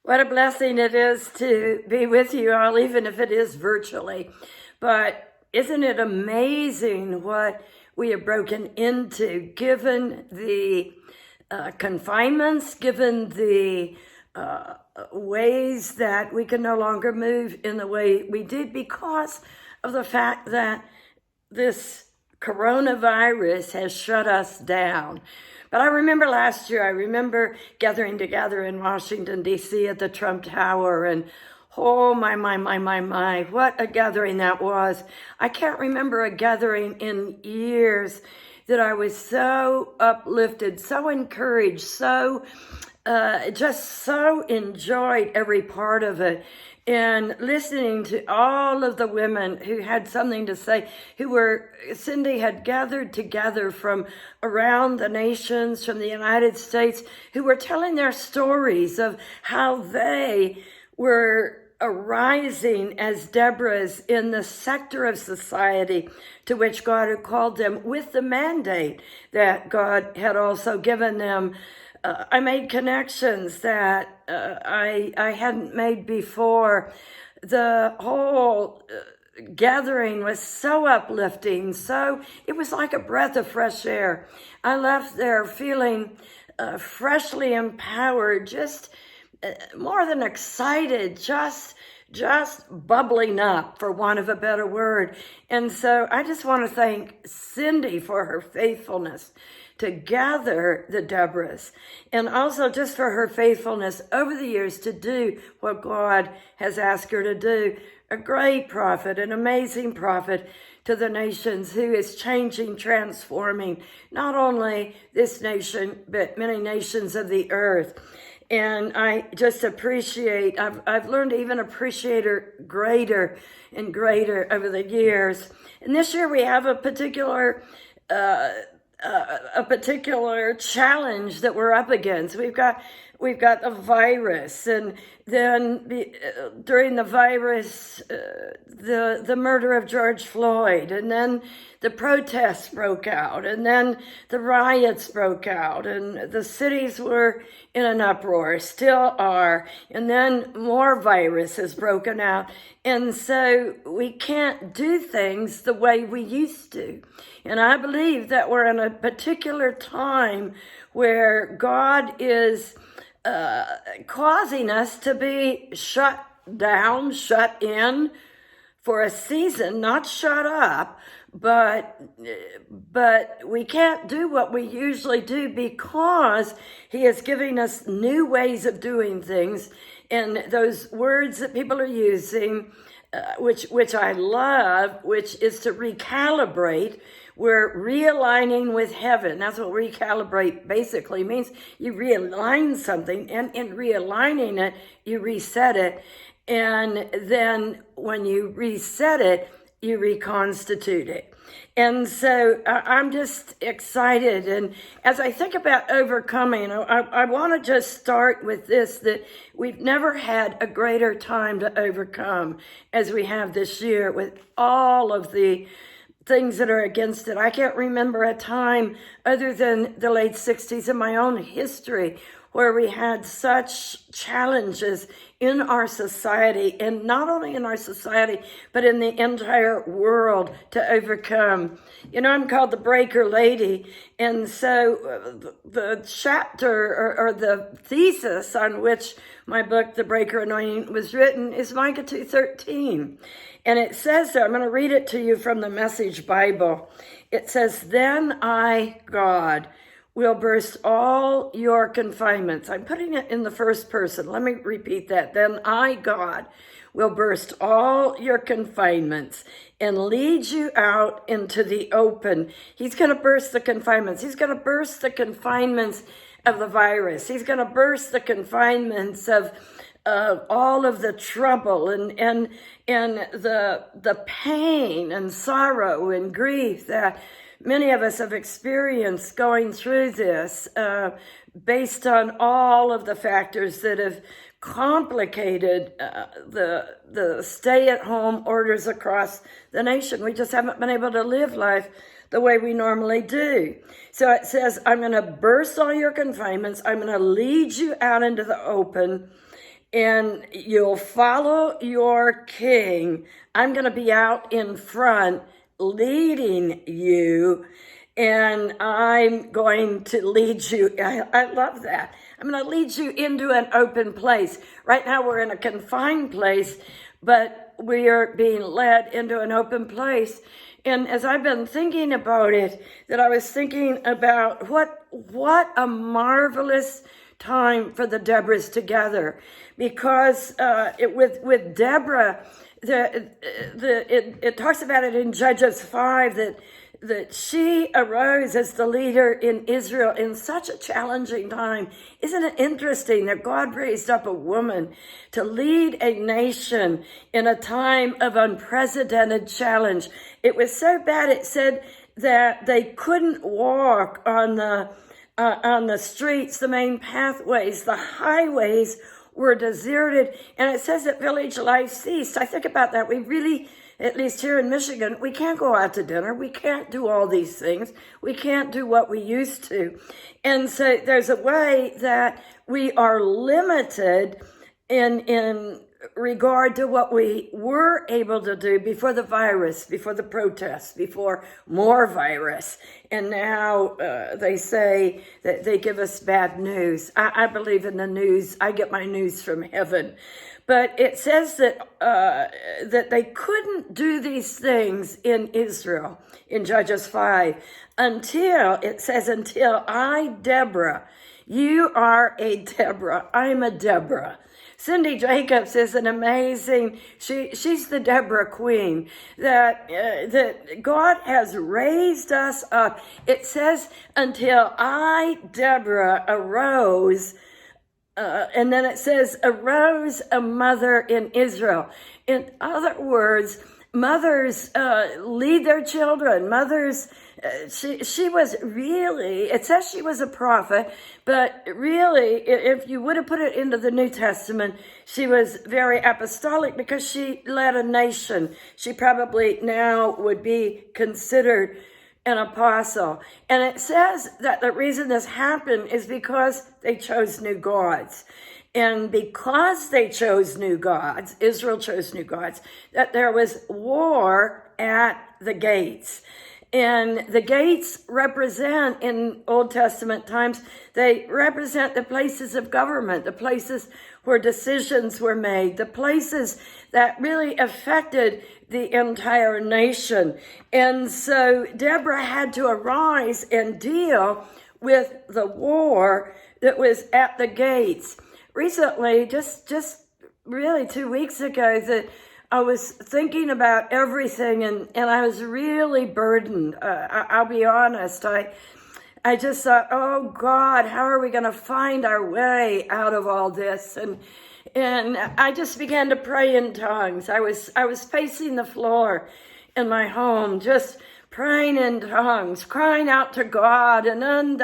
What a blessing it is to be with you all, even if it is virtually. But isn't it amazing what we have broken into, given the confinements, given the ways that we can no longer move in the way we did because of the fact that this coronavirus has shut us down. But I remember last year, I remember gathering together in Washington, D.C. at the Trump Tower, and oh my, what a gathering that was. I can't remember a gathering in years that I was so uplifted, so encouraged, just so enjoyed every part of it. And listening to all of the women who had something to say, Cindy had gathered together from around the nations, from the United States, who were telling their stories of how they were arising as Deborahs in the sector of society to which God had called them with the mandate that God had also given them. I made connections that I hadn't made before. The whole gathering was so uplifting. So it was like a breath of fresh air. I left there feeling freshly empowered, just more than excited, just bubbling up, for want of a better word. And so I just want to thank Cindy for her faithfulness to gather the Deborahs, and also just for her faithfulness over the years to do what God has asked her to do. A great prophet, an amazing prophet to the nations, who is changing, transforming not only this nation, but many nations of the earth. And I just appreciate, I've learned to even appreciate her greater and greater over the years. And this year we have a particular challenge that we're up against. We've got the virus, and then during the virus, the murder of George Floyd, and then the protests broke out, and then the riots broke out, and the cities were in an uproar, still are, and then more virus has broken out. And so we can't do things the way we used to. And I believe that we're in a particular time where God is causing us to be shut down, shut in for a season, not shut up, but we can't do what we usually do because He is giving us new ways of doing things. And those words that people are using, which I love, which is to recalibrate. We're realigning with heaven. That's what recalibrate basically means. You realign something, and in realigning it, you reset it. And then when you reset it, you reconstitute it. And so I'm just excited. And as I think about overcoming, I want to just start with this, that we've never had a greater time to overcome as we have this year, with all of the things that are against it. I can't remember a time other than the late 60s in my own history where we had such challenges in our society, and not only in our society, but in the entire world, to overcome. You know, I'm called the Breaker Lady, and so the chapter or the thesis on which my book, The Breaker Anointing, was written is Micah 2:13. And it says there, I'm going to read it to you from the Message Bible. It says, "Then I, God, will burst all your confinements." I'm putting it in the first person. Let me repeat that. "Then I, God, will burst all your confinements and lead you out into the open." He's going to burst the confinements. He's going to burst the confinements of the virus. He's going to burst the confinements of all of the trouble and the pain and sorrow and grief that many of us have experienced going through this, based on all of the factors that have complicated the stay-at-home orders across the nation. We just haven't been able to live life the way we normally do. So it says, "I'm going to burst all your confinements. I'm going to lead you out into the open, and you'll follow your king. I'm going to be out in front leading you, and I'm going to lead you. I love that. I'm going to lead you into an open place. Right now we're in a confined place, but we are being led into an open place. And as I've been thinking about it, that I was thinking about what a marvelous time for the Deborahs together, because with Deborah, it talks about it in Judges 5 that she arose as the leader in Israel in such a challenging time. Isn't it interesting that God raised up a woman to lead a nation in a time of unprecedented challenge? It was so bad, it said that they couldn't walk on the streets, the main pathways, the highways were deserted. And it says that village life ceased. I think about that. We really, at least here in Michigan, we can't go out to dinner. We can't do all these things. We can't do what we used to. And so there's a way that we are limited in regard to what we were able to do before the virus, before the protests, before more virus. And now they say that they give us bad news. I believe in the news. I get my news from heaven. But it says that that they couldn't do these things in Israel in Judges 5 until I, Deborah, you are a Deborah, I'm a Deborah. Cindy Jacobs is an amazing, she's the Deborah queen, that God has raised us up. It says, until I, Deborah, arose, and then it says, arose a mother in Israel. In other words, mothers lead their children. Mothers, she was really, it says she was a prophet, but really, if you would have put it into the New Testament, she was very apostolic because she led a nation. She probably now would be considered an apostle. And it says that the reason this happened is because they chose new gods. And because they chose new gods, Israel chose new gods, that there was war at the gates. And the gates represent, in Old Testament times, they represent the places of government, the places where decisions were made, the places that really affected the entire nation. And so Deborah had to arise and deal with the war that was at the gates. Recently, just really 2 weeks ago, that I was thinking about everything, and I was really burdened. I'll be honest. I just thought, oh God, how are we going to find our way out of all this? And I just began to pray in tongues. I was pacing the floor in my home, just praying in tongues, crying out to God, and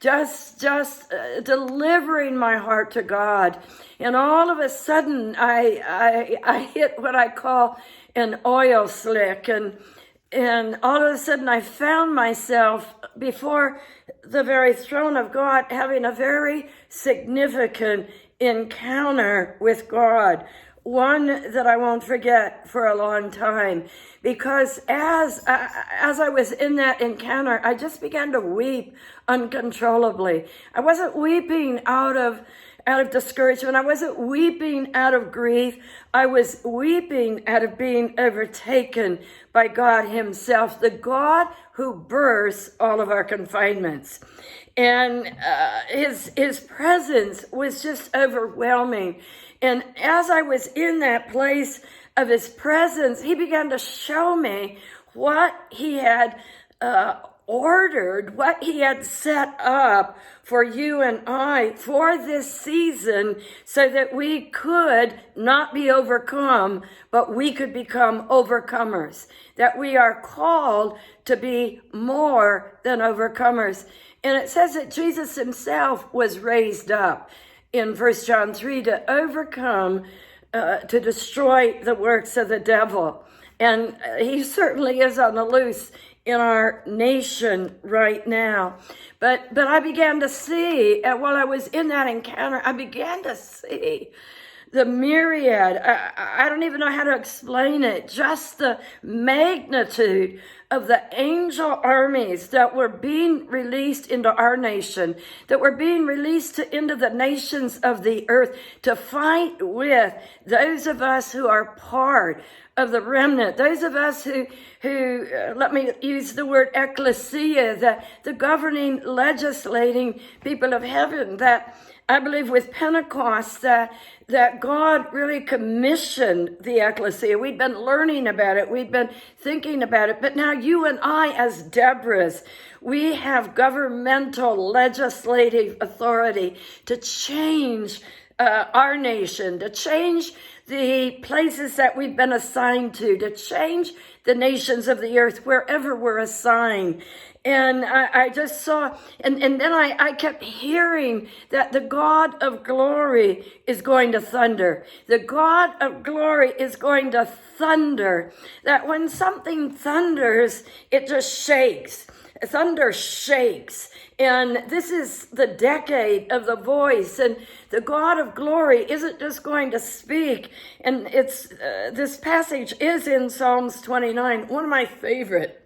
just delivering my heart to God. And all of a sudden, I hit what I call an oil slick, and all of a sudden I found myself before the very throne of God, having a very significant encounter with God, one that I won't forget for a long time. Because as I was in that encounter, I just began to weep uncontrollably. I wasn't weeping out of discouragement. I wasn't weeping out of grief. I was weeping out of being overtaken by God himself, the God who bursts all of our confinements. And his presence was just overwhelming. And as I was in that place of his presence, he began to show me what he had ordered, what he had set up for you and I for this season, so that we could not be overcome, but we could become overcomers, that we are called to be more than overcomers. And it says that Jesus himself was raised up in 1 John 3 to overcome, to destroy the works of the devil. And he certainly is on the loose in our nation right now. But I began to see, while I was in that encounter, I began to see the myriad, I don't even know how to explain it, just the magnitude of the angel armies that were being released into our nation, that were being released into the nations of the earth to fight with those of us who are part of the remnant, those of us who let me use the word ecclesia, the governing, legislating people of heaven, that I believe with Pentecost that God really commissioned the ecclesia. We've been learning about it. We've been thinking about it. But now you and I, as Deborahs, we have governmental, legislative authority to change our nation, to change the places that we've been assigned to change the nations of the earth wherever we're assigned. And I just saw, and then I kept hearing that the God of glory is going to thunder. The God of glory is going to thunder. That when something thunders, it just shakes. Thunder shakes. And this is the decade of the voice. And the God of glory isn't just going to speak. And it's this passage is in Psalms 29, one of my favorite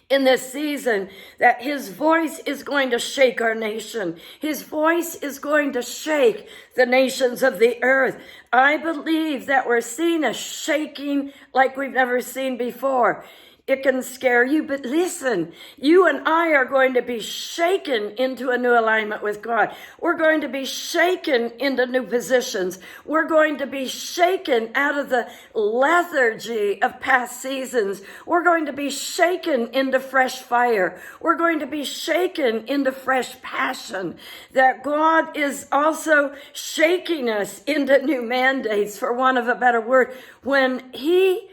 in this season, that his voice is going to shake our nation. His voice is going to shake the nations of the earth. I believe that we're seeing a shaking like we've never seen before. It can scare you, but listen, you and I are going to be shaken into a new alignment with God. We're going to be shaken into new positions. We're going to be shaken out of the lethargy of past seasons. We're going to be shaken into fresh fire. We're going to be shaken into fresh passion. That God is also shaking us into new mandates, for want of a better word. When he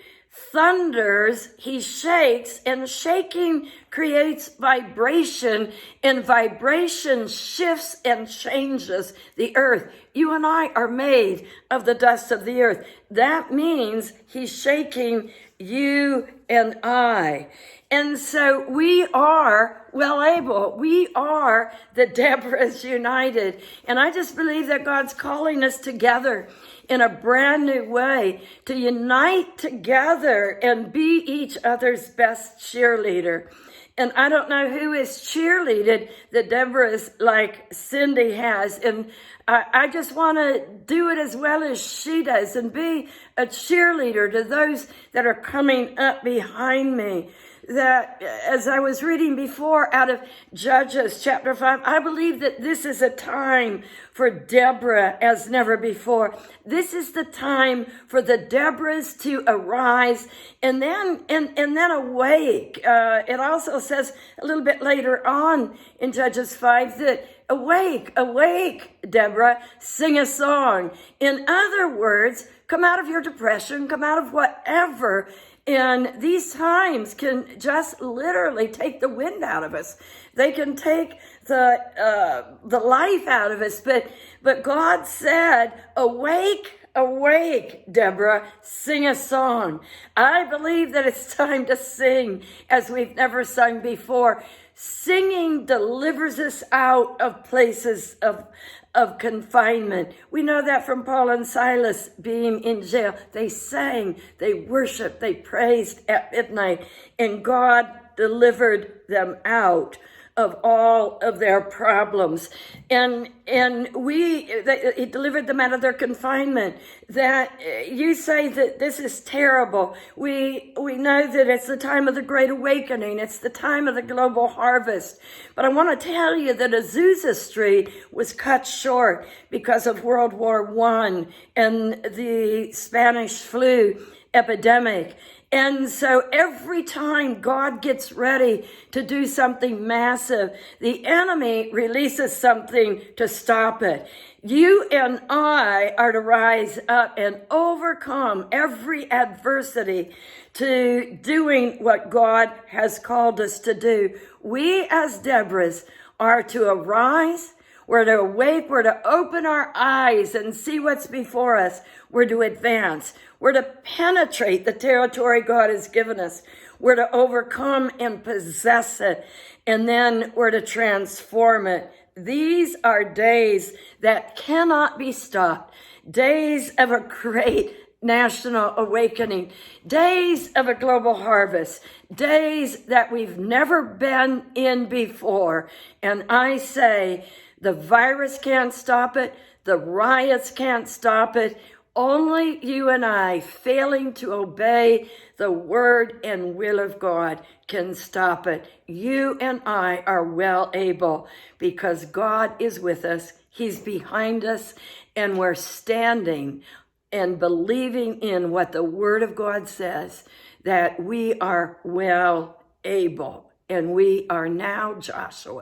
thunders, he shakes, and shaking creates vibration, and vibration shifts and changes the earth. You and I are made of the dust of the earth. That means he's shaking you and I. And so we are well able. We are the Deborahs united. And I just believe that God's calling us together in a brand new way to unite together and be each other's best cheerleader. And I don't know who is cheerleaded the Deborahs like Cindy has. And I just want to do it as well as she does and be a cheerleader to those that are coming up behind me. That as I was reading before out of Judges chapter 5, I believe that this is a time for Deborah as never before. This is the time for the Deborahs to arise and then awake. It also says a little bit later on in Judges 5 that awake, awake, Deborah, sing a song. In other words, come out of your depression, come out of whatever. And these times can just literally take the wind out of us. They can take the life out of us. But God said, awake, awake, Deborah, sing a song. I believe that it's time to sing as we've never sung before. Singing delivers us out of places of confinement. We know that from Paul and Silas being in jail. They sang, they worshiped, they praised at midnight, and God delivered them out of all of their problems. And he delivered them out of their confinement. That you say that this is terrible. We know that it's the time of the Great Awakening. It's the time of the global harvest. But I want to tell you that Azusa Street was cut short because of World War I and the Spanish flu epidemic. And so every time God gets ready to do something massive, the enemy releases something to stop it. You and I are to rise up and overcome every adversity to doing what God has called us to do. We as Deborahs are to arise. We're to awake. We're to open our eyes and see what's before us. We're to advance. We're to penetrate the territory God has given us. We're to overcome and possess it. And then we're to transform it. These are days that cannot be stopped. Days of a great national awakening, days of a global harvest, days that we've never been in before. And I say, the virus can't stop it. The riots can't stop it. Only you and I, failing to obey the word and will of God, can stop it. You and I are well able, because God is with us. He's behind us, and we're standing and believing in what the word of God says, that we are well able. And we are now Joshua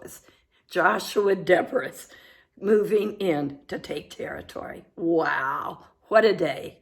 Deborahs, moving in to take territory. Wow, what a day.